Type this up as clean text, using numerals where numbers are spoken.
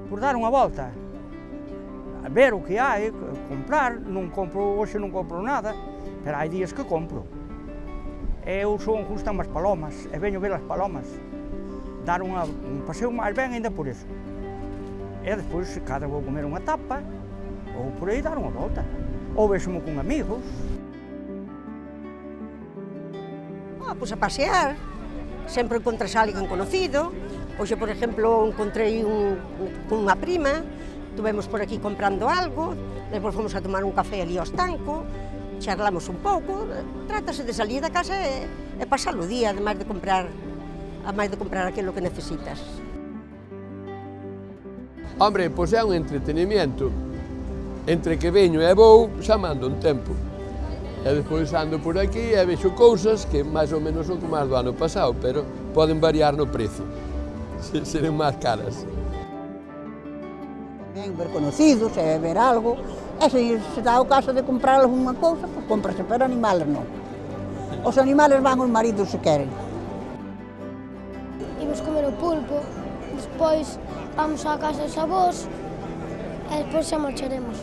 por dar unha volta, a ver o que hai, comprar, non compro, hoxe non compro nada, pero hai días que compro. Eu gustan as palomas, e veño ver as palomas, dar un paseo máis ben ainda por iso. E despois, cada vou comer unha tapa, ou por aí dar unha volta, ou véxome con amigos. Pois a pasear, sempre encontras a alguén conocido. Hoxe, por exemplo, encontrei unha prima, tuvemos por aquí comprando algo, despois fomos a tomar un café ali ao estanco, charlamos un pouco, trátase de salir da casa e pasar o día, ademais de comprar aquilo que necesitas. Hombre, pois é un entretenimiento. Entre que veño e vou, xa mando un tempo. E despois ando por aquí e vexo cousas que máis ou menos son como as do ano pasado, pero poden variar no prezo, seren máis caras. Tamén ver conocidos e ver algo, e se dá o caso de comprar alguna cousa, pois cómprase, pero animales non. Os animales van os maridos se queren. Imos comer o pulpo, despois vamos á casa dos avós e despois xa marcharemos.